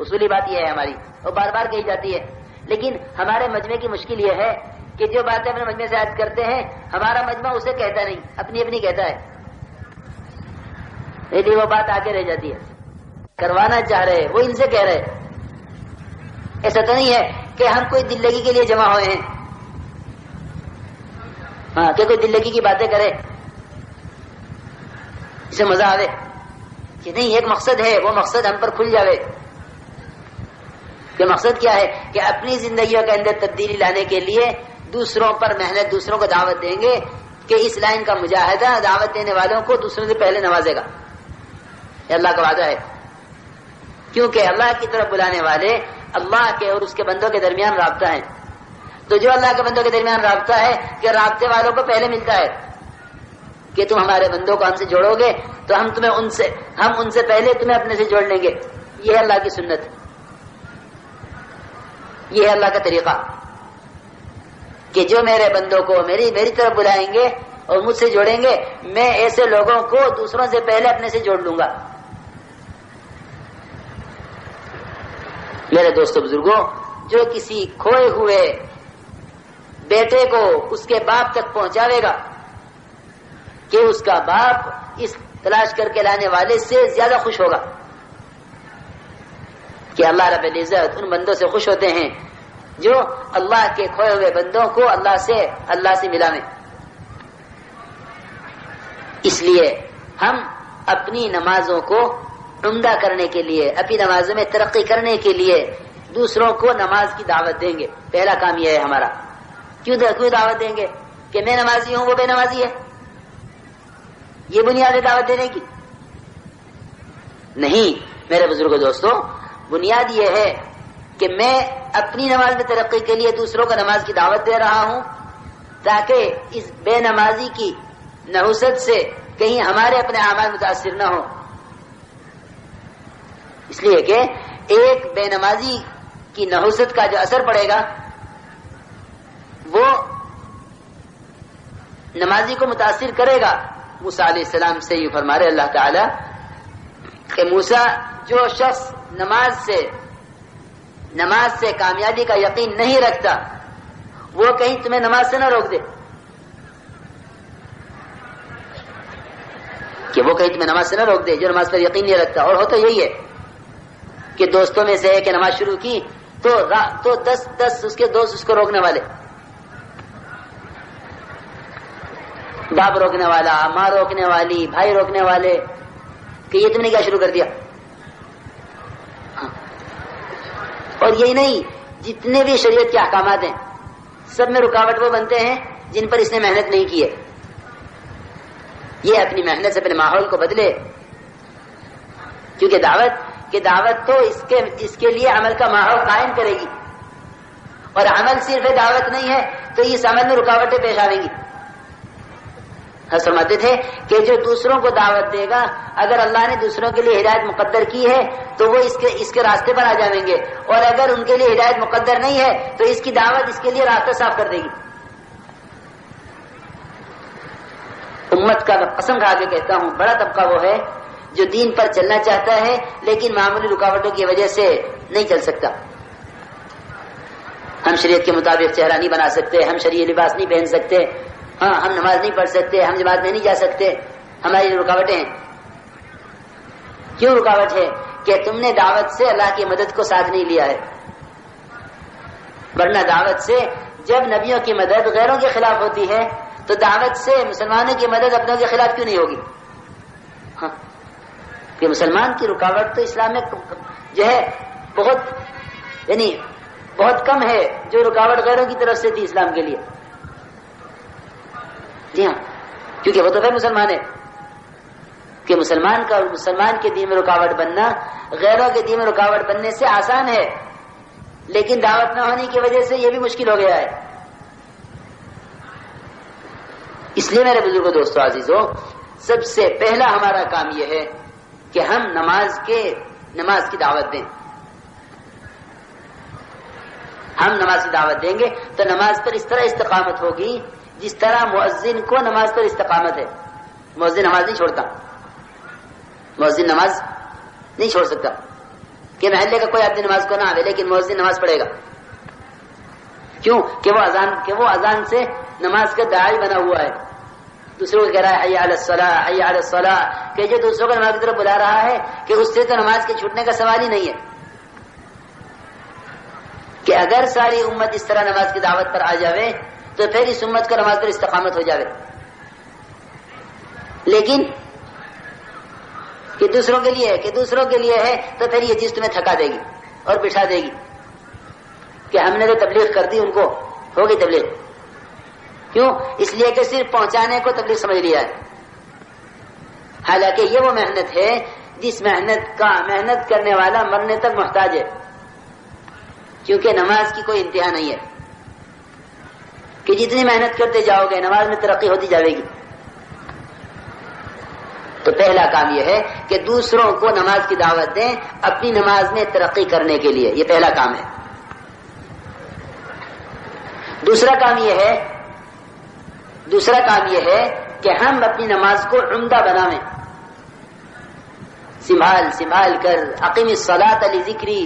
اصولی بات یہ ہے ہماری، اور بار بار کہی جاتی ہے، لیکن ہمارے مجمع کی مشکل یہ ہے کہ جو باتیں اپنے مجمع سے عرض کرتے ہیں ہمارا مجمع اسے کہتا نہیں، اپنی اپنی کہتا ہے، لیکن وہ بات آگے رہ جاتی ہے۔ کروانا چاہ رہے وہ ان سے کہہ رہے، ایسا تو نہیں ہے کہ ہم کوئی دل لگی کے لیے جمع ہوئے ہیں، ہاں کہ کوئی دل لگی کی باتیں کرے اسے مزہ آوے، کہ نہیں، ایک مقصد ہے، وہ مقصد ہم پر کھل جاوے کہ مقصد کیا ہے کہ اپنی زندگیوں کے اندر تبدیلی لانے کے لیے دوسروں پر محنت، دوسروں کو دعوت دیں گے کہ اس لائن کا مجاہدہ دعوت دینے والوں کو دوسروں سے پہلے نوازے گا، یہ اللہ کا وعدہ ہے، کیونکہ اللہ کی طرف بلانے والے اللہ کے اور اس کے بندوں کے درمیان رابطہ ہے، تو جو اللہ کے بندوں کے درمیان رابطہ ہے کہ رابطے والوں کو پہلے ملتا ہے کہ تم ہمارے بندوں کو ہم سے جوڑو گے تو ہم ان سے پہلے تمہیں اپنے سے جوڑ لیں گے، یہ ہے اللہ کی سنت، یہ ہے اللہ کا طریقہ کہ جو میرے بندوں کو میری طرف بلائیں گے اور مجھ سے جوڑیں گے، میں ایسے لوگوں کو دوسروں سے پہلے اپنے سے جوڑ لوں گا۔ میرے دوستو بزرگوں، جو کسی کھوئے ہوئے بیٹے کو اس کے باپ تک پہنچاوے گا کہ اس کا باپ اس تلاش کر کے لانے والے سے زیادہ خوش ہوگا، کہ اللہ رب العزت ان بندوں سے خوش ہوتے ہیں جو اللہ کے کھوئے ہوئے بندوں کو اللہ سے ملاویں۔ اس لیے ہم اپنی نمازوں کو عمدہ کرنے کے لیے، اپنی نمازوں میں ترقی کرنے کے لیے دوسروں کو نماز کی دعوت دیں گے۔ پہلا کام یہ ہے ہمارا، کیوں دعوت دیں گے کہ میں نمازی ہوں وہ بے نمازی ہے، یہ بنیاد ہے دعوت دینے کی؟ نہیں میرے بزرگوں دوستو، بنیاد یہ ہے کہ میں اپنی نماز میں ترقی کے لیے دوسروں کو نماز کی دعوت دے رہا ہوں تاکہ اس بے نمازی کی نحوست سے کہیں ہمارے اپنے اعمال متاثر نہ ہوں، اس لیے کہ ایک بے نمازی کی نحوست کا جو اثر پڑے گا وہ نمازی کو متاثر کرے گا۔ موسیٰ علیہ السلام سے یہ فرما رہے اللہ تعالی کہ موسیٰ، جو شخص نماز سے کامیابی کا یقین نہیں رکھتا وہ کہیں تمہیں نماز سے نہ روک دے، کہ وہ کہیں تمہیں نماز سے نہ روک دے جو نماز پر یقین نہیں رکھتا۔ اور ہوتا یہی ہے کہ دوستوں میں سے ایک نماز شروع کی تو دس اس کے دوست اس کو روکنے والے، باپ روکنے والا، ماں روکنے والی، بھائی روکنے والے، کہ یہ تم نے کیا شروع کر دیا۔ اور یہی نہیں، جتنے بھی شریعت کے احکامات ہیں سب میں رکاوٹ وہ بنتے ہیں جن پر اس نے محنت نہیں کی ہے۔ یہ اپنی محنت سے اپنے ماحول کو بدلے، کیونکہ دعوت تو اس کے لیے عمل کا ماحول قائم کرے گی، اور عمل صرف دعوت نہیں ہے تو اس عمل میں رکاوٹیں پیش آئیں گی۔ فرماتے تھے کہ جو دوسروں کو دعوت دے گا، اگر اللہ نے دوسروں کے لیے ہدایت مقدر کی ہے تو وہ اس کے راستے پر آ جائیں گے، اور اگر ان کے لیے ہدایت مقدر نہیں ہے تو اس کی دعوت اس کے لیے راستہ صاف کر دے گی۔ امت کا قسم کھا کے کہتا ہوں، بڑا طبقہ وہ ہے جو دین پر چلنا چاہتا ہے لیکن معمولی رکاوٹوں کی وجہ سے نہیں چل سکتا۔ ہم شریعت کے مطابق چہرہ نہیں بنا سکتے، ہم شرعی لباس نہیں پہن سکتے، ہاں ہم نماز نہیں پڑھ سکتے، ہم جماعت میں نہیں جا سکتے، ہماری رکاوٹیں ہیں۔ کیوں رکاوٹ ہے؟ کہ تم نے دعوت سے اللہ کی مدد کو ساتھ نہیں لیا ہے، ورنہ دعوت سے جب نبیوں کی مدد غیروں کے خلاف ہوتی ہے تو دعوت سے مسلمانوں کی مدد اپنوں کے خلاف کیوں نہیں ہوگی؟ ہاں، کہ مسلمان کی رکاوٹ تو اسلام میں جو ہے بہت کم ہے جو رکاوٹ غیروں کی طرف سے تھی اسلام کے لیے۔ جی ہاں، کیونکہ وہ تو پھر مسلمان ہے، کہ مسلمان کے دین میں رکاوٹ بننا غیروں کے دین میں رکاوٹ بننے سے آسان ہے، لیکن دعوت نہ ہونے کی وجہ سے یہ بھی مشکل ہو گیا ہے۔ اس لیے میرے بزرگوں، دوستو، عزیزوں، سب سے پہلا ہمارا کام یہ ہے کہ ہم نماز کی دعوت دیں۔ ہم نماز کی دعوت دیں گے تو نماز پر اس طرح استقامت ہوگی جس طرح مؤذن کو نماز پر استقامت ہے۔ مؤذن نماز نہیں چھوڑتا، مؤذن نماز نہیں چھوڑ سکتا، کہ محلے کا کوئی آدمی نماز کو نہ آئے لیکن مؤذن نماز پڑھے گا. کیوں؟ کہ وہ اذان سے نماز کا داعی بنا ہوا ہے. دوسروں کو کہہ رہا ہے حی علی الصلاۃ حی علی الصلاۃ، کہ جو دوسروں کو نماز کی طرف بلا رہا ہے کہ اس سے تو نماز کے چھوٹنے کا سوال ہی نہیں ہے. کہ اگر ساری امت اس طرح نماز کی دعوت پر آ جاوے تو پھر اس امت کو نماز پر استقامت ہو جاوے. لیکن کہ دوسروں کے لیے ہے تو پھر یہ چیز تمہیں تھکا دے گی اور بٹھا دے گی کہ ہم نے تو تبلیغ کر دی، ان کو ہو گئی تبلیغ. کیوں؟ اس لیے کہ صرف پہنچانے کو تبلیغ سمجھ لیا ہے. حالانکہ یہ وہ محنت ہے جس محنت کرنے والا مرنے تک محتاج ہے. کیونکہ نماز کی کوئی انتہا نہیں ہے کہ جتنی محنت کرتے جاؤ گے نماز میں ترقی ہوتی جائے گی. تو پہلا کام یہ ہے کہ دوسروں کو نماز کی دعوت دیں اپنی نماز میں ترقی کرنے کے لیے. یہ پہلا کام ہے. دوسرا کام یہ ہے کہ ہم اپنی نماز کو عمدہ بنائیں، سنبھال کر. اقیم الصلاۃ لذکری،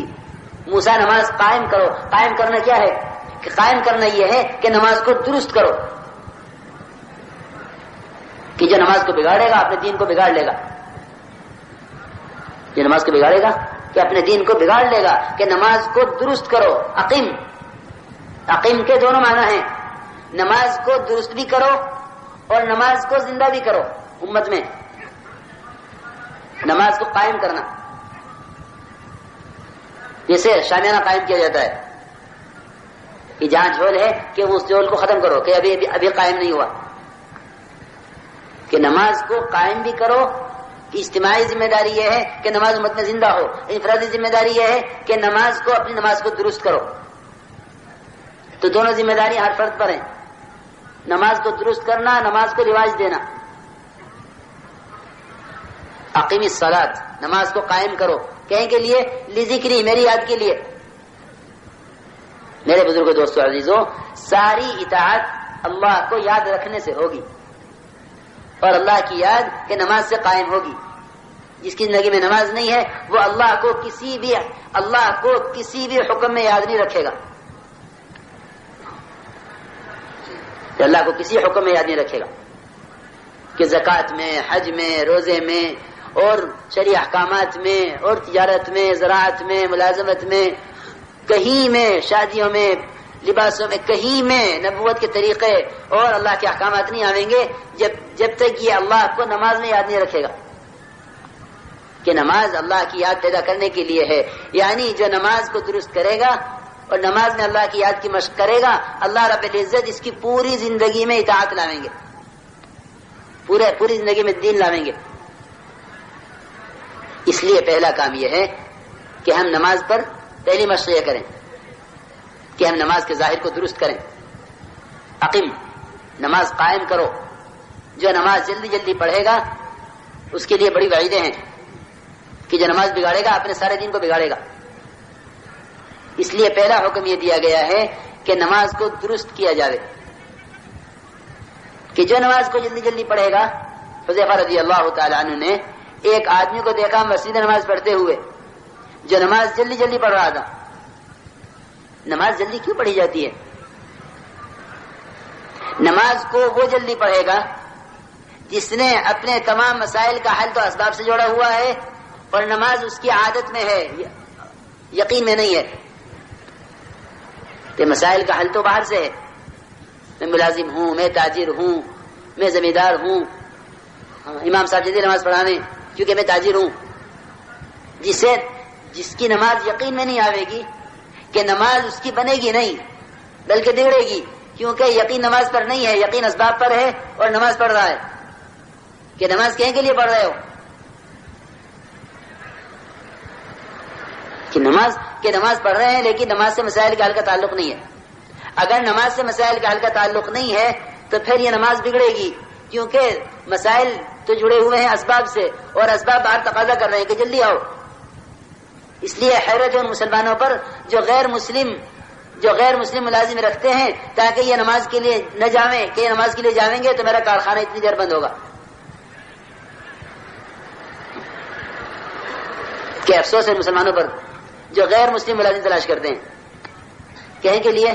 موسیٰ نماز قائم کرو. قائم کرنا کیا ہے؟ کہ قائم کرنا یہ ہے کہ نماز کو درست کرو. کہ جو نماز کو بگاڑے گا اپنے دین کو بگاڑ لے گا. جو نماز کو بگاڑے گا کہ اپنے دین کو بگاڑ لے گا. کہ نماز کو درست کرو. عقیم کے دونوں معنی ہیں، نماز کو درست بھی کرو اور نماز کو زندہ بھی کرو. امت میں نماز کو قائم کرنا، جیسے شامیانہ قائم کیا جاتا ہے کہ جہاں جھول ہے کہ اس جھول کو ختم کرو، کہ ابھی قائم نہیں ہوا. کہ نماز کو قائم بھی کرو. اجتماعی ذمہ داری یہ ہے کہ نماز امت میں زندہ ہو. انفرادی ذمہ داری یہ ہے کہ اپنی نماز کو درست کرو. تو دونوں ذمہ داری ہر فرد پر ہیں، نماز کو درست کرنا، نماز کو رواج دینا. اقیم الصلاۃ، نماز کو قائم کرو. کہیں کے لیے؟ لذکری، میری یاد کے لیے. میرے بزرگوں دوستو عزیزوں، ساری اطاعت اللہ کو یاد رکھنے سے ہوگی اور اللہ کی یاد کہ نماز سے قائم ہوگی. جس کی زندگی میں نماز نہیں ہے وہ اللہ کو کسی بھی حکم میں یاد نہیں رکھے گا. اللہ کو کسی حکم میں یاد نہیں رکھے گا کہ زکوٰۃ میں، حج میں، روزے میں اور شرعی احکامات میں اور تجارت میں، زراعت میں، ملازمت میں، کہیں میں، شادیوں میں، لباسوں میں، کہیں میں نبوت کے طریقے اور اللہ کے احکامات نہیں آئیں گے جب تک یہ اللہ کو نماز میں یاد نہیں رکھے گا. کہ نماز اللہ کی یاد پیدا کرنے کے لیے ہے. یعنی جو نماز کو درست کرے گا اور نماز میں اللہ کی یاد کی مشق کرے گا، اللہ رب العزت اس کی پوری زندگی میں اطاعت لاویں گے، پوری زندگی میں دین لاویں گے. اس لیے پہلا کام یہ ہے کہ ہم نماز پر پہلی مشق یہ کریں کہ ہم نماز کے ظاہر کو درست کریں. اقیم، نماز قائم کرو. جو نماز جلدی پڑھے گا اس کے لیے بڑی وعیدیں ہیں کہ جو نماز بگاڑے گا اپنے سارے دین کو بگاڑے گا. اس لیے پہلا حکم یہ دیا گیا ہے کہ نماز کو درست کیا جائے. کہ جو نماز کو جلدی پڑھے گا، حذیفہ رضی اللہ تعالی عنہ نے ایک آدمی کو دیکھا مسجد نماز پڑھتے ہوئے جو نماز جلدی پڑھ رہا تھا. نماز جلدی کیوں پڑھی جاتی ہے؟ نماز کو وہ جلدی پڑھے گا جس نے اپنے تمام مسائل کا حل تو اسباب سے جوڑا ہوا ہے اور نماز اس کی عادت میں ہے، یقین میں نہیں ہے. کہ مسائل کا حل تو باہر سے ہے، میں ملازم ہوں، میں تاجر ہوں، میں زمیندار ہوں، امام صاحب جلدی نماز پڑھانے کیونکہ میں تاجر ہوں. جس کی نماز یقین میں نہیں آئے گی کہ نماز اس کی بنے گی نہیں بلکہ بگڑے گی، کیونکہ یقین نماز پر نہیں ہے، یقین اسباب پر ہے اور نماز پڑھ رہا ہے. کہ نماز کہیں کے لیے پڑھ رہے ہو؟ کہ نماز پڑھ رہے ہیں لیکن نماز سے مسائل کا حل کا تعلق نہیں ہے. اگر نماز سے مسائل کا حل کا تعلق نہیں ہے تو پھر یہ نماز بگڑے گی، کیونکہ مسائل تو جڑے ہوئے ہیں اسباب سے اور اسباب باہر تقاضا کر رہے ہیں کہ جلدی آؤ. اس لیے حیرت ہے ان مسلمانوں پر جو غیر مسلم ملازم رکھتے ہیں تاکہ یہ نماز کے لیے نہ جاویں، کہ یہ نماز کے لیے جاویں گے تو میرا کارخانہ اتنی دیر بند ہوگا. کہ افسوس ہے مسلمانوں پر جو غیر مسلم ملازم تلاش کرتے ہیں کہیں کے لیے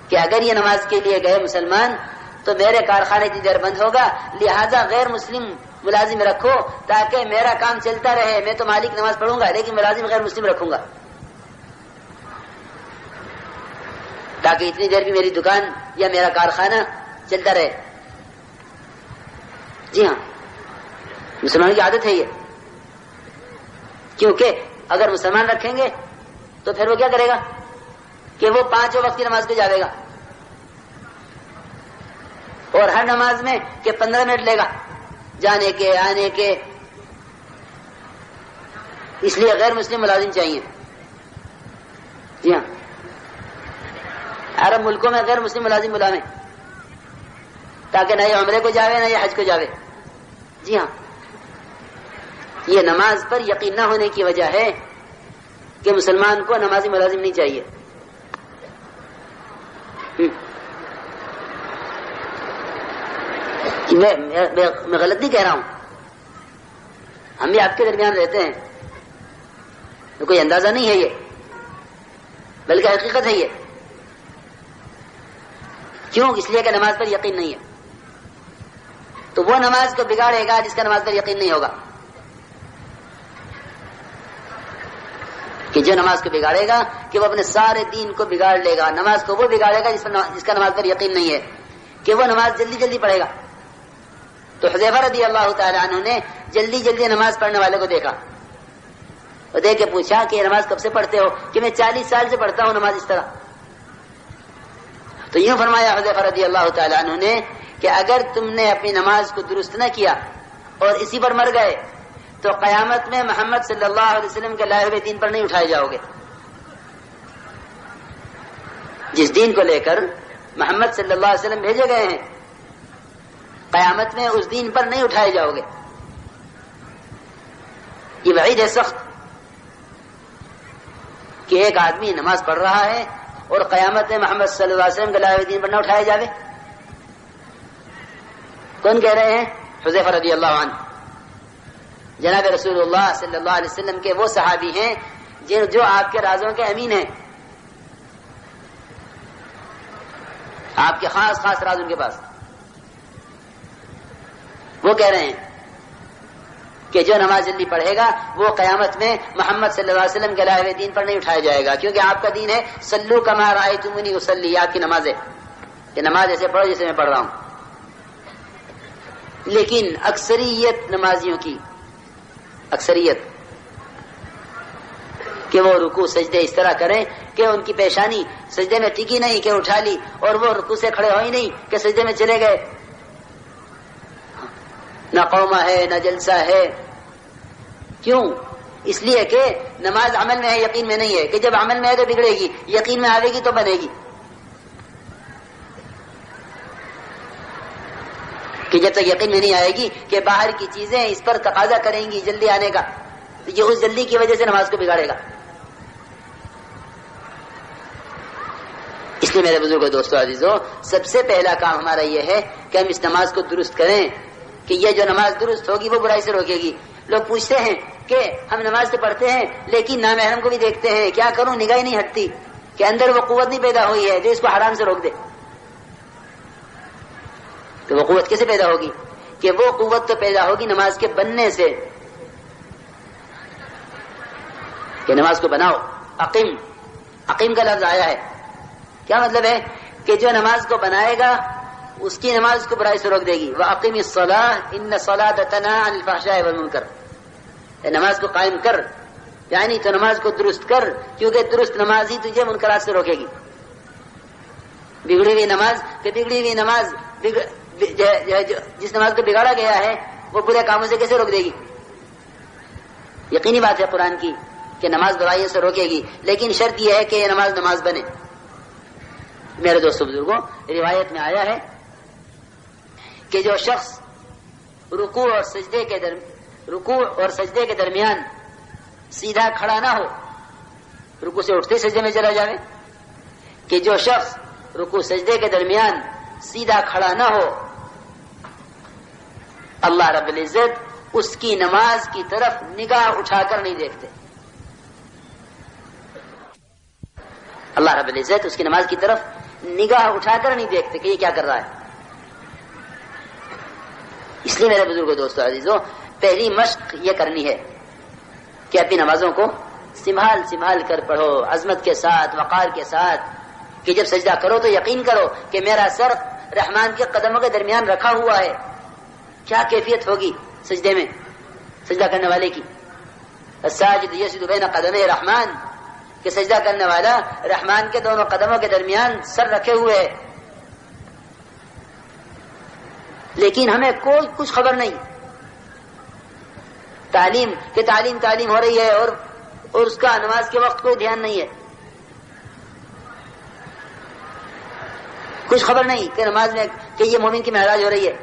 کہ اگر یہ نماز کے لیے گئے مسلمان تو میرے کارخانے اتنی دیر بند ہوگا، لہذا غیر مسلم ملازم رکھو تاکہ میرا کام چلتا رہے، میں تو مالک نماز پڑھوں گا لیکن ملازم غیر مسلم رکھوں گا تاکہ اتنی دیر بھی میری دکان یا میرا کارخانہ چلتا رہے۔ جی ہاں، مسلمانوں کی عادت ہے یہ، کیونکہ اگر مسلمان رکھیں گے تو پھر وہ کیا کرے گا کہ وہ 5 وقت کی نماز کو جاوے گا اور ہر نماز میں کہ 15 منٹ لے گا جانے کے آنے کے، اس لیے غیر مسلم ملازم چاہیے۔ جی ہاں، عرب ملکوں میں غیر مسلم ملازم بلاویں تاکہ نہ یہ عمرے کو جاوے نہ یہ حج کو جاوے۔ جی ہاں، یہ نماز پر یقین نہ ہونے کی وجہ ہے کہ مسلمان کو نمازی ملازم نہیں چاہیے۔ میں غلط نہیں کہہ رہا ہوں، ہم بھی آپ کے درمیان رہتے ہیں، کوئی اندازہ نہیں ہے یہ، بلکہ حقیقت ہے یہ۔ کیوں؟ اس لیے کہ نماز پر یقین نہیں ہے، تو وہ نماز کو بگاڑے گا جس کا نماز پر یقین نہیں ہوگا، کہ جو نماز کو بگاڑے گا کہ وہ اپنے سارے دین کو بگاڑ لے گا۔ نماز کو وہ بگاڑے گا جس کا نماز پر یقین نہیں ہے، کہ وہ نماز جلدی جلدی پڑھے گا۔ تو حذیفہ رضی اللہ تعالی عنہ نے جلدی جلدی نماز پڑھنے والے کو دیکھا اور دیکھ کے پوچھا کہ یہ نماز کب سے پڑھتے ہو؟ کہ میں 40 سال سے پڑھتا ہوں نماز اس طرح۔ تو یوں فرمایا حذیفہ رضی اللہ تعالی عنہ نے کہ اگر تم نے اپنی نماز کو درست نہ کیا اور اسی پر مر گئے تو قیامت میں محمد صلی اللہ علیہ وسلم کے لائے ہوئے دین پر نہیں اٹھائے جاؤ گے۔ جس دین کو لے کر محمد صلی اللہ علیہ وسلم بھیجے گئے ہیں، قیامت میں اس دین پر نہیں اٹھائے جاؤ گے۔ یہ وعید ہے سخت کہ ایک آدمی نماز پڑھ رہا ہے اور قیامت میں محمد صلی اللہ علیہ وسلم کے لائے ہوئے دین پر نہ اٹھائے جاوے۔ کون کہہ رہے ہیں؟ حذیفہ رضی اللہ عنہ، جناب رسول اللہ صلی اللہ علیہ وسلم کے وہ صحابی ہیں جو آپ کے رازوں کے امین ہیں، آپ کے خاص خاص راز ان کے پاس۔ وہ کہہ رہے ہیں کہ جو نماز جلدی پڑھے گا وہ قیامت میں محمد صلی اللہ علیہ وسلم کے لائے ہوئے دین پر نہیں اٹھایا جائے گا، کیونکہ آپ کا دین ہے صلو کما رأیتمونی اصلی، آپ کی نماز ہے کہ نماز ایسے پڑھو جیسے میں پڑھ رہا ہوں۔ لیکن اکثریت نمازیوں کی اکثریت کہ وہ رکوع سجدے اس طرح کریں کہ ان کی پیشانی سجدے میں ٹکی نہیں کہ اٹھا لی، اور وہ رکوع سے کھڑے ہو ہی نہیں کہ سجدے میں چلے گئے، نہ قومہ ہے نہ جلسہ ہے۔ کیوں؟ اس لیے کہ نماز عمل میں ہے، یقین میں نہیں ہے، کہ جب عمل میں ہے تو بگڑے گی، یقین میں آئے گی تو بنے گی۔ کہ جب تک یقین میں نہیں آئے گی کہ باہر کی چیزیں اس پر تقاضا کریں گی جلدی آنے کا، تو یہ اس جلدی کی وجہ سے نماز کو بگاڑے گا۔ اس لیے میرے بزرگوں، دوستوں، عزیزوں، سب سے پہلا کام ہمارا یہ ہے کہ ہم اس نماز کو درست کریں، کہ یہ جو نماز درست ہوگی وہ برائی سے روکے گی۔ لوگ پوچھتے ہیں کہ ہم نماز تو پڑھتے ہیں لیکن نامحرم کو بھی دیکھتے ہیں، کیا کروں؟ نگاہ نہیں ہٹتی کہ اندر وہ قوت نہیں پیدا ہوئی ہے جو اس کو حرام سے روک دے۔ تو وہ قوت کیسے پیدا ہوگی؟ کہ وہ قوت تو پیدا ہوگی نماز کے بننے سے، کہ نماز کو بناؤ۔ عقیم کا لفظ آیا ہے، کیا مطلب ہے؟ کہ جو نماز کو بنائے گا اس کی نماز کو برائی سے روک دے گی۔ وَأَقِمِ الصَّلَاةَ إِنَّ الصَّلَاةَ تَنْهَىٰ عَنِ الْفَحْشَاءِ وَالْمُنكَرِ، نماز کو قائم کر، یعنی تو نماز کو درست کر، کیونکہ درست نماز ہی تجھے منکرات سے روکے گی۔ بگڑی ہوئی نماز جس نماز کو بگاڑا گیا ہے وہ برے کاموں سے کیسے روک دے گی؟ یقینی بات ہے قرآن کی کہ نماز برائیوں سے روکے گی، لیکن شرط یہ ہے کہ یہ نماز بنے۔ میرے دوستوں بزرگوں، روایت میں آیا ہے کہ جو شخص رکوع اور سجدے کے درمیان سیدھا کھڑا نہ ہو، رکوع سے اٹھتے سجدے میں چلا جائے، کہ جو شخص رکوع سجدے کے درمیان سیدھا کھڑا نہ ہو، اللہ رب العزت اس کی نماز کی طرف نگاہ اٹھا کر نہیں دیکھتے۔ اللہ رب العزت اس کی نماز کی طرف نگاہ اٹھا کر نہیں دیکھتے کہ یہ کیا کر رہا ہے. اس لیے میرے بزرگوں دوستوں عزیزوں پہلی مشق یہ کرنی ہے کہ اپنی نمازوں کو سنبھال کر پڑھو، عظمت کے ساتھ، وقار کے ساتھ، کہ جب سجدہ کرو تو یقین کرو کہ میرا سر رحمان کے قدموں کے درمیان رکھا ہوا ہے. کیا کیفیت ہوگی سجدے میں سجدہ کرنے والے کی؟ الساجد یسجد بین قدمے رحمان، کہ سجدہ کرنے والا رحمان کے دونوں قدموں کے درمیان سر رکھے ہوئے ہے. لیکن ہمیں کوئی کچھ خبر نہیں. تعلیم ہو رہی ہے اور اس کا نماز کے وقت کوئی دھیان نہیں ہے. کچھ خبر نہیں کہ نماز میں کہ یہ مومن کی معراج ہو رہی ہے.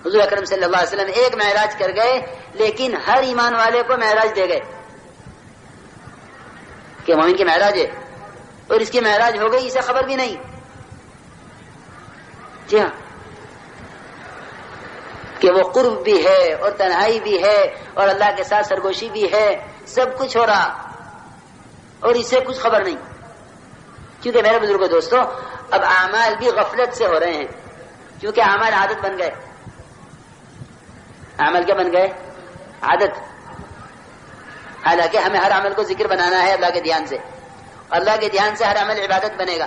حضور اکرم صلی اللہ علیہ وسلم ایک معراج کر گئے لیکن ہر ایمان والے کو معراج دے گئے کہ مومن کی معراج ہے اور اس کی معراج ہو گئی، اسے خبر بھی نہیں. جی ہاں، کہ وہ قرب بھی ہے اور تنہائی بھی ہے اور اللہ کے ساتھ سرگوشی بھی ہے، سب کچھ ہو رہا اور اسے کچھ خبر نہیں. کیونکہ میرے بزرگوں دوستوں اب اعمال بھی غفلت سے ہو رہے ہیں، کیونکہ اعمال عادت بن گئے. عمل کیا بن گئے؟ عادت. حالانکہ ہمیں ہر عمل کو ذکر بنانا ہے اللہ کے دھیان سے. اللہ کے دھیان سے ہر عمل عبادت بنے گا،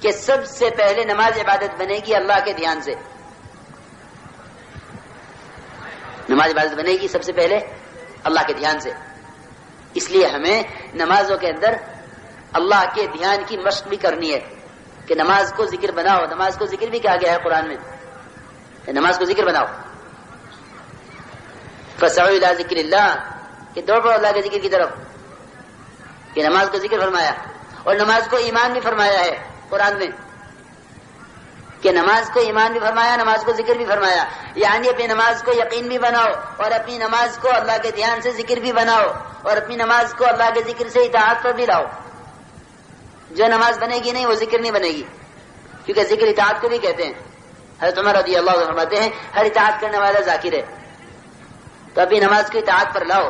کہ سب سے پہلے نماز عبادت بنے گی اللہ کے دھیان سے. نماز عبادت بنے گی سب سے پہلے اللہ کے دھیان سے. اس لیے ہمیں نمازوں کے اندر اللہ کے دھیان کی مشق بھی کرنی ہے کہ نماز کو ذکر بناؤ. نماز کو ذکر بھی کہا گیا ہے قرآن میں، نماز کو ذکر بناؤ. فسعوا الى ذکر اللہ، کہ دوڑ پڑو اللہ کے ذکر کی طرف، کہ نماز کو ذکر فرمایا. اور نماز کو ایمان بھی فرمایا ہے قرآن میں، کہ نماز کو ایمان بھی فرمایا، نماز کو ذکر بھی فرمایا. یعنی اپنی نماز کو یقین بھی بناؤ اور اپنی نماز کو اللہ کے دھیان سے ذکر بھی بناؤ اور اپنی نماز کو اللہ کے ذکر سے اطاعت پر بھی لاؤ. جو نماز بنے گی نہیں وہ ذکر نہیں بنے گی، کیونکہ ذکر اطاعت کو بھی کہتے ہیں. حضرت عمر رضی اللہ عنہ فرماتے ہیں ہر اطاعت کرنے والا ذاکر ہے. تو اپنی نماز کو اطاعت پر لاؤ.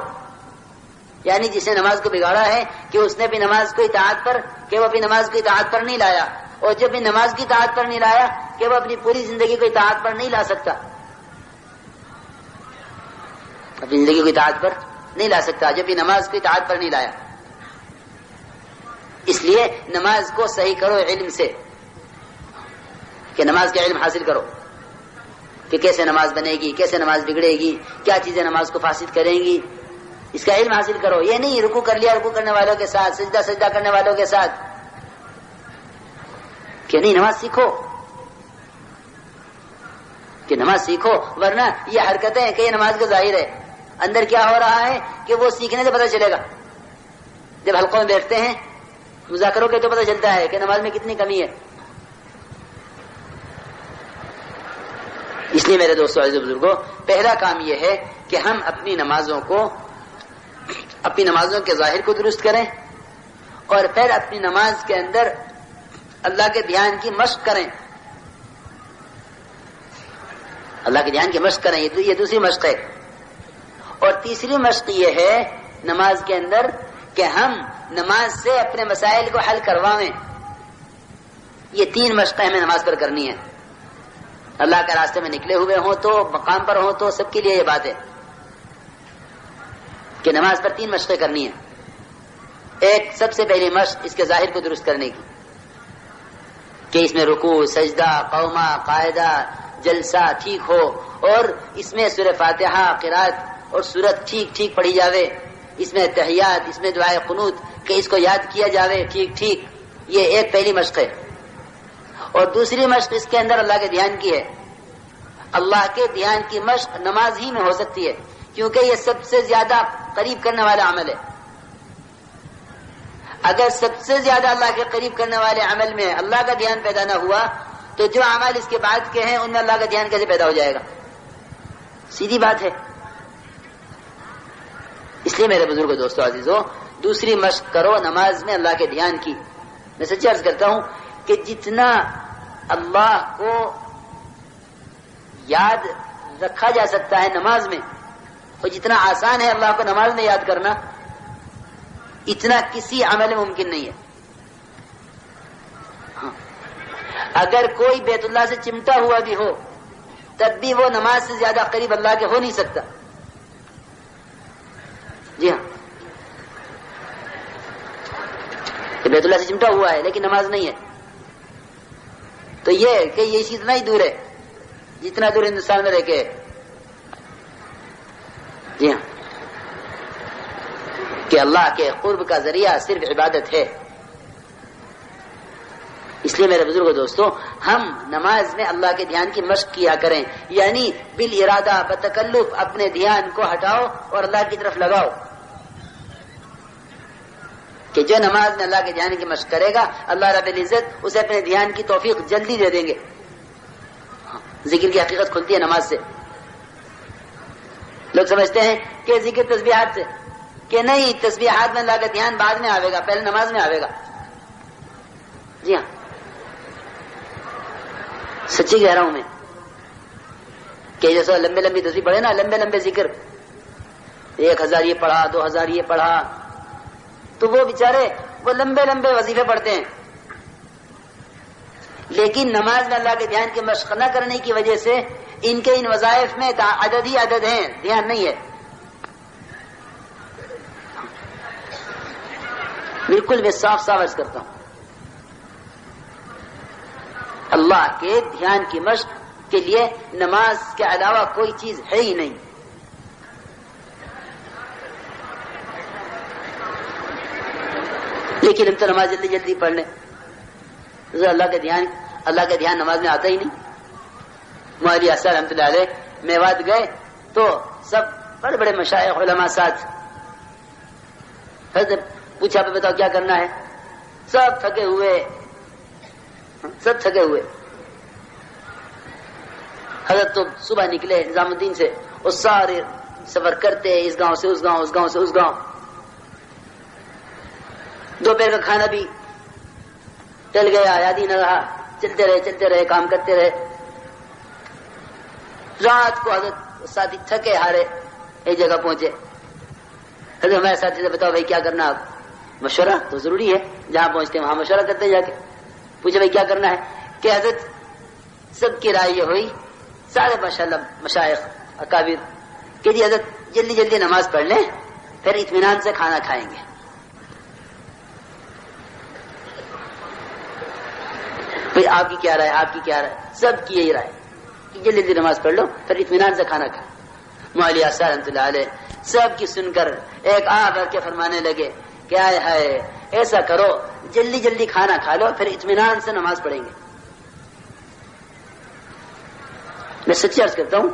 یعنی جس نے نماز کو بگاڑا ہے کہ اس نے بھی نماز کو اطاعت پر، کہ وہ اپنی نماز کو اطاعت پر نہیں لایا، اور جب بھی نماز کی اطاعت پر نہیں لایا کہ وہ اپنی پوری زندگی کو اطاعت پر نہیں لا سکتا. اپنی زندگی کو اطاعت پر نہیں لا سکتا جب بھی نماز کو اطاعت پر نہیں لایا. اس لیے نماز کو صحیح کرو علم سے، کہ نماز کا علم حاصل کرو کہ کیسے نماز بنے گی، کیسے نماز بگڑے گی، کیا چیزیں نماز کو فاسد کریں گی. اس کا علم حاصل کرو. یہ نہیں رکوع کر لیا رکوع کرنے والوں کے ساتھ، سجدہ کرنے والوں کے ساتھ، کہ نہیں نماز سیکھو، کہ نماز سیکھو. ورنہ یہ حرکتیں ہیں کہ یہ نماز کا ظاہر ہے، اندر کیا ہو رہا ہے کہ وہ سیکھنے سے پتہ چلے گا. جب حلقوں میں بیٹھتے ہیں مذاکروں کے تو پتہ چلتا ہے کہ نماز میں کتنی کمی ہے. اس لیے میرے دوستوں عزیز بزرگوں پہلا کام یہ ہے کہ ہم اپنی نمازوں کے ظاہر کو درست کریں اور پھر اپنی نماز کے اندر اللہ کے دھیان کی مشق کریں. اللہ کے دھیان کی مشق کریں، یہ دوسری مشق ہے. اور تیسری مشق یہ ہے نماز کے اندر کہ ہم نماز سے اپنے مسائل کو حل کروائیں. یہ تین مشقیں ہمیں نماز پر کرنی ہے. اللہ کے راستے میں نکلے ہوئے ہوں تو، مقام پر ہوں تو، سب کے لیے یہ بات ہے کہ نماز پر تین مشقیں کرنی ہیں. ایک سب سے پہلی مشق اس کے ظاہر کو درست کرنے کی، کہ اس میں رکوع، سجدہ، قومہ، قاعدہ، جلسہ ٹھیک ہو، اور اس میں سورہ فاتحہ، قرات اور سورت ٹھیک پڑھی جاوے. اس میں تحیات، اس میں دعائے قنوت، کہ اس کو یاد کیا جاوے ٹھیک. یہ ایک پہلی مشق ہے. اور دوسری مشق اس کے اندر اللہ کے دھیان کی ہے. اللہ کے دھیان کی مشق نماز ہی میں ہو سکتی ہے، کیونکہ یہ سب سے زیادہ قریب کرنے والا عمل ہے. اگر سب سے زیادہ اللہ کے قریب کرنے والے عمل میں اللہ کا دھیان پیدا نہ ہوا تو جو عمل اس کے بعد کے ہیں ان میں اللہ کا دھیان کیسے پیدا ہو جائے گا؟ سیدھی بات ہے. اس لیے میرے بزرگ دوستو عزیزو دوسری مشق کرو نماز میں اللہ کے دھیان کی. میں سچی عرض کرتا ہوں کہ جتنا اللہ کو یاد رکھا جا سکتا ہے نماز میں، اور جتنا آسان ہے اللہ کو نماز میں یاد کرنا، اتنا کسی عمل میں ممکن نہیں ہے. اگر کوئی بیت اللہ سے چمٹا ہوا بھی ہو تب بھی وہ نماز سے زیادہ قریب اللہ کے ہو نہیں سکتا. جی ہاں، بیت اللہ سے چمٹا ہوا ہے لیکن نماز نہیں ہے، تو یہ کہ یہ چیز اتنا ہی دور ہے جتنا دور ہندوستان میں رہ کے. جی ہاں، کہ اللہ کے قرب کا ذریعہ صرف عبادت ہے. اس لیے میرے بزرگوں دوستو، ہم نماز میں اللہ کے دھیان کی مشق کیا کریں، یعنی بالارادہ بتکلف اپنے دھیان کو ہٹاؤ اور اللہ کی طرف لگاؤ. کہ جو نماز میں اللہ کے دھیان کی مشق کرے گا اللہ رب العزت اسے اپنے دھیان کی توفیق جلدی دے دیں گے. ذکر کی حقیقت کھلتی ہے نماز سے. لوگ سمجھتے ہیں کہ ذکر تسبیحات سے، کہ نہیں، تسبیحات میں اللہ کا دھیان بعد میں آئے گا، پہلے نماز میں آئے گا. جی ہاں، سچی کہہ رہا ہوں میں کہ جیسے لمبے لمبی تسبیح پڑھے نا، لمبے لمبے ذکر، 1000 یہ پڑھا، 2000 یہ پڑھا، تو وہ بیچارے وہ لمبے لمبے وظیفے پڑھتے ہیں، لیکن نماز میں اللہ کے دھیان کی مشق نہ کرنے کی وجہ سے ان کے ان وظائف میں عدد ہی عدد ہیں، دھیان نہیں ہے. بالکل میں صاف صاف عرض کرتا ہوں، اللہ کے دھیان کی مشق کے لیے نماز کے علاوہ کوئی چیز ہے ہی نہیں. لیکن ہم تو نماز جلدی جلدی پڑھ لیں، اللہ کا دھیان نماز میں آتا ہی نہیں. مولوی اثر رحمۃ اللہ علیہ میوات گئے تو سب بڑے بڑے مشائخ علماء ساتھ، حضرت پوچھا پہ بتاؤ کیا کرنا ہے، سب تھکے ہوئے. حضرت تو صبح نکلے نظام الدین سے، اور سارے سفر کرتے اس گاؤں سے اس گاؤں، اس گاؤں سے اس گاؤں. دوپہر کا کھانا بھی ٹل گیا، یاد ہی نہ رہا. چلتے رہے کام کرتے رہے. رات کو حضرت ساتھی تھکے ہارے ایک جگہ پہنچے. حضرت ہمارے ساتھی سے بتاؤ بھائی کیا کرنا، آپ مشورہ تو ضروری ہے، جہاں پہنچتے ہیں وہاں مشورہ کرتے جا کے. پوچھے بھائی کیا کرنا ہے، کہ حضرت سب کی رائے یہ ہوئی، سارے ماشاءاللہ مشائخ اکابر، کہ جی حضرت جلدی جلدی نماز پڑھ لیں پھر اطمینان سے کھانا کھائیں گے. پھر آپ کی کیا رائے، آپ کی کیا رائے، سب کی یہی رائے کہ جلدی جلدی نماز پڑھ لو پھر اطمینان سے کھانا کھائیں. مولوی اثر رحمۃ اللہ علیہ سب کی سن کر ایک بھر کے فرمانے لگے کہ آئے ہائے، ایسا کرو جلدی جلدی کھانا کھا لو پھر اطمینان سے نماز پڑھیں گے. میں سچی عرض کرتا ہوں،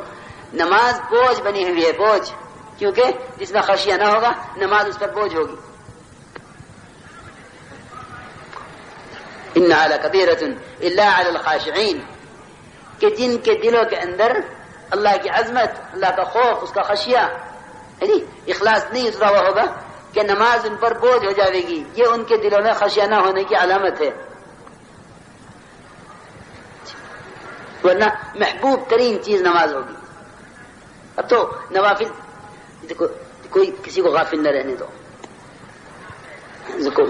نماز بوجھ بنی ہوئی ہے، بوجھ، کیونکہ جس میں خشیہ نہ ہوگا نماز اس پر بوجھ ہوگی. انہا لکبیرۃ الا علی الخاشعین، کہ جن کے دلوں کے اندر اللہ کی عظمت، اللہ کا خوف، اس کا خشیہ یعنی اخلاص نہیں اترا ہوا ہوگا، کہ نماز ان پر بوجھ ہو جائے گی، یہ ان کے دلوں میں خشیہ نہ ہونے کی علامت ہے. ورنہ محبوب ترین چیز نماز ہوگی. اب تو نوافل دیکھو، کوئی کسی کو غافل نہ رہنے دو،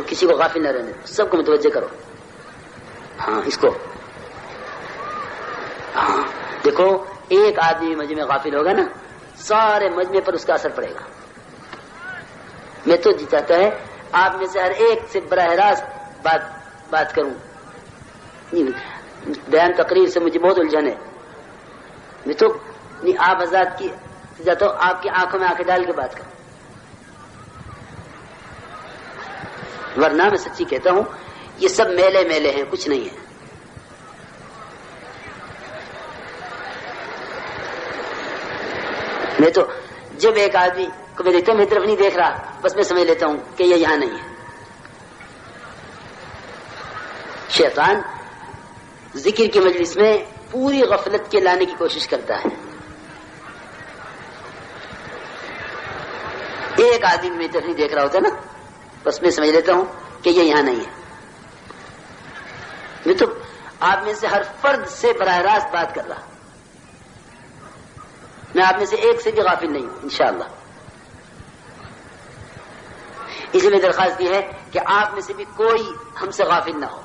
کسی کو غافل نہ رہنے دو، سب کو متوجہ کرو. ہاں اس کو، ہاں دیکھو، ایک آدمی مجمع میں غافل ہوگا نا، سارے مجمع پر اس کا اثر پڑے گا. میں تو جی چاہتا ہے آپ میں سے ہر ایک سے براہ راست بات کروں. بیان تقریر سے مجھے بہت الجھن ہے. میں تو آپ حضرات کی جاتا ہوں، آپ کی آنکھوں میں آنکھیں ڈال کے بات کروں. ورنہ میں سچی کہتا ہوں یہ سب میلے میلے ہیں، کچھ نہیں ہے. میں تو جب ایک آدمی کو میں دیکھتا ہوں میری طرف نہیں دیکھ رہا، بس میں سمجھ لیتا ہوں کہ یہ یہاں نہیں ہے. شیطان ذکر کی مجلس میں پوری غفلت کے لانے کی کوشش کرتا ہے. ایک آدمی میری طرف نہیں دیکھ رہا ہوتا نا، بس میں سمجھ لیتا ہوں کہ یہ یہاں نہیں ہے. میں تو آپ میں سے ہر فرد سے براہ راست بات کر رہا، میں آپ میں سے ایک سے بھی غافل نہیں ہوں انشاءاللہ. اس لیے میری درخواست یہ ہے کہ آپ میں سے بھی کوئی ہم سے غافل نہ ہو.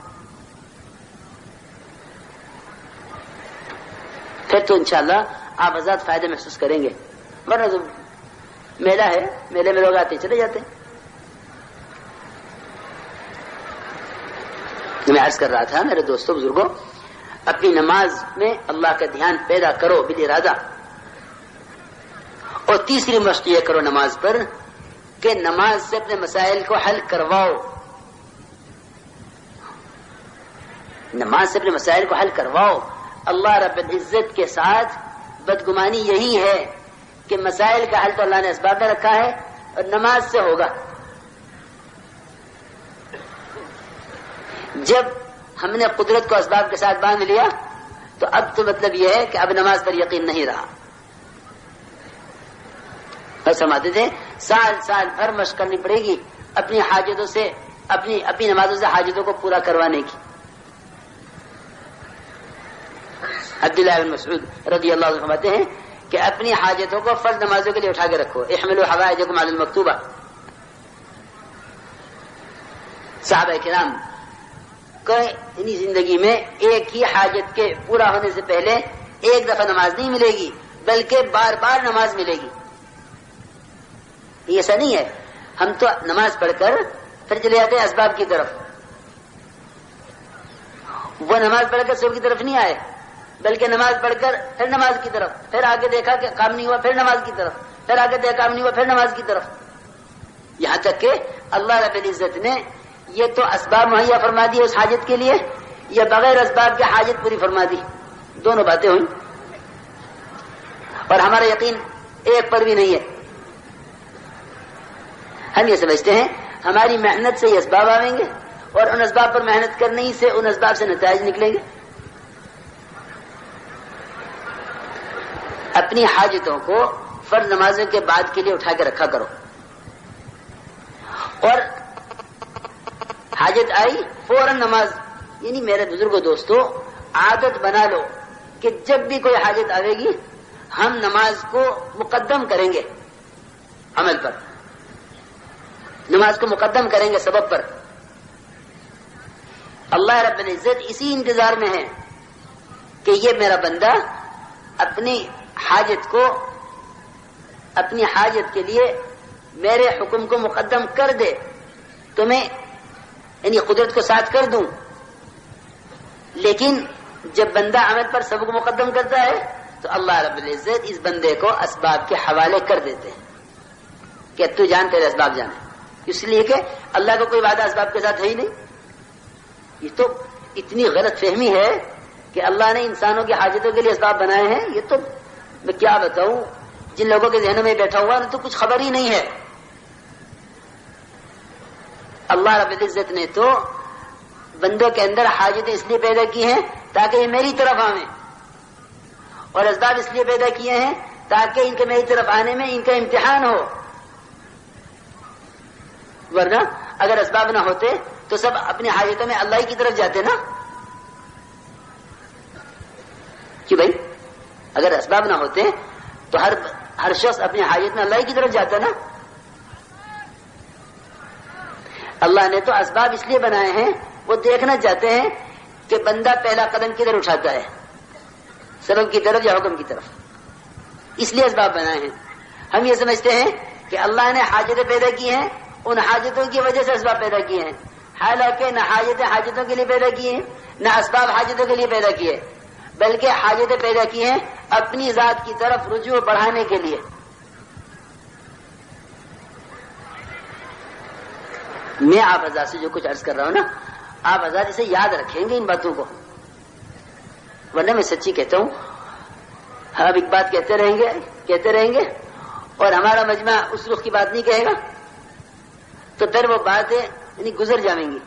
پھر تو انشاءاللہ آپ حضرات فائدے محسوس کریں گے، ورنہ تو میلہ ہے، میلے میں لوگ آتے چلے جاتے ہیں۔ میں عرض کر رہا تھا میرے دوستوں بزرگوں، اپنی نماز میں اللہ کا دھیان پیدا کرو بالارادہ، اور تیسری مشق یہ کرو نماز پر کہ نماز سے اپنے مسائل کو حل کرواؤ، نماز سے اپنے مسائل کو حل کرواؤ۔ اللہ رب العزت کے ساتھ بدگمانی یہی ہے کہ مسائل کا حل تو اللہ نے اسباب میں رکھا ہے اور نماز سے ہوگا۔ جب ہم نے قدرت کو اسباب کے ساتھ باندھ لیا تو اب تو مطلب یہ ہے کہ اب نماز پر یقین نہیں رہا۔ اور سمجھتے تھے سال سال بھر مشق کرنی پڑے گی اپنی حاجتوں سے، اپنی نمازوں سے حاجتوں کو پورا کروانے کی۔ عبداللہ بن مسعود رضی اللہ عنہ فرماتے ہیں کہ اپنی حاجتوں کو فرض نمازوں کے لیے اٹھا کے رکھو، احملوا حوائجکم علی المکتوبہ۔ صحابہ کرام کو زندگی میں ایک ہی حاجت کے پورا ہونے سے پہلے ایک دفعہ نماز نہیں ملے گی بلکہ بار بار نماز ملے گی۔ ایسا نہیں ہے ہم تو نماز پڑھ کر پھر چلے جاتے ہیں اسباب کی طرف، وہ نماز پڑھ کر سب کی طرف نہیں آئے بلکہ نماز پڑھ کر پھر نماز کی طرف، پھر آگے دیکھا کہ کام نہیں ہوا پھر نماز کی طرف، پھر آگے دیکھا کام نہیں ہوا پھر نماز کی طرف، یہاں تک کہ اللہ رب العزت نے یہ تو اسباب مہیا فرما دی اس حاجت کے لیے، یا بغیر اسباب کے حاجت پوری فرما دی، دونوں باتیں ہوئی، اور ہمارا یقین ایک پر بھی نہیں ہے۔ ہم یہ سمجھتے ہیں ہماری محنت سے یہ اسباب آئیں گے اور ان اسباب پر محنت کرنے ہی سے ان اسباب سے نتائج نکلیں گے۔ اپنی حاجتوں کو فرض نمازوں کے بعد کے لیے اٹھا کے رکھا کرو، اور حاجت آئی فوراً نماز، یعنی میرے بزرگوں دوستو عادت بنا لو کہ جب بھی کوئی حاجت آئے گی ہم نماز کو مقدم کریں گے عمل پر، نماز کو مقدم کریں گے سبب پر۔ اللہ رب العزت اسی انتظار میں ہے کہ یہ میرا بندہ اپنی حاجت کے لیے میرے حکم کو مقدم کر دے تو میں یعنی قدرت کو ساتھ کر دوں، لیکن جب بندہ عمل پر سب کو مقدم کرتا ہے تو اللہ رب العزت اس بندے کو اسباب کے حوالے کر دیتے ہیں کہ تو جان تیرے اسباب جانے، اس لیے کہ اللہ کا کوئی وعدہ اسباب کے ساتھ ہے ہی نہیں۔ یہ تو اتنی غلط فہمی ہے کہ اللہ نے انسانوں کی حاجتوں کے لیے اسباب بنائے ہیں، یہ تو میں کیا بتاؤں، جن لوگوں کے ذہنوں میں بیٹھا ہوا تو کچھ خبر ہی نہیں ہے۔ اللہ رب العزت نے تو بندوں کے اندر حاجتیں اس لیے پیدا کی ہیں تاکہ یہ میری طرف آئیں، اور اسباب اس لیے پیدا کیے ہیں تاکہ ان کے میری طرف آنے میں ان کا امتحان ہو، ورنہ اگر اسباب نہ ہوتے تو سب اپنی حاجتوں میں اللہ کی طرف جاتے نا، کہ بھائی اگر اسباب نہ ہوتے تو ہر شخص اپنی حاجت میں اللہ کی طرف جاتا نا۔ اللہ نے تو اسباب اس لیے بنائے ہیں وہ دیکھنا چاہتے ہیں کہ بندہ پہلا قدم کدھر اٹھاتا ہے، سبب کی طرف یا حکم کی طرف، اس لیے اسباب بنائے ہیں۔ ہم یہ سمجھتے ہیں کہ اللہ نے حاجتیں پیدا کی ہیں، ان حاجتوں کی وجہ سے اسباب پیدا کیے ہیں، حالانکہ نہ حاجتیں حاجتوں کے لیے پیدا کی ہیں نہ اسباب حاجتوں کے لیے پیدا کیے، بلکہ حاجتیں پیدا کی ہیں اپنی ذات کی طرف رجوع بڑھانے کے لیے۔ میں آپ حضرات سے جو کچھ عرض کر رہا ہوں نا، آپ حضرات اسے یاد رکھیں گے ان باتوں کو، ورنہ میں سچی کہتا ہوں آپ ایک بات کہتے رہیں گے اور ہمارا مجمع اس رخ کی بات نہیں کہے گا تو پھر وہ باتیں یعنی گزر جائیں گی۔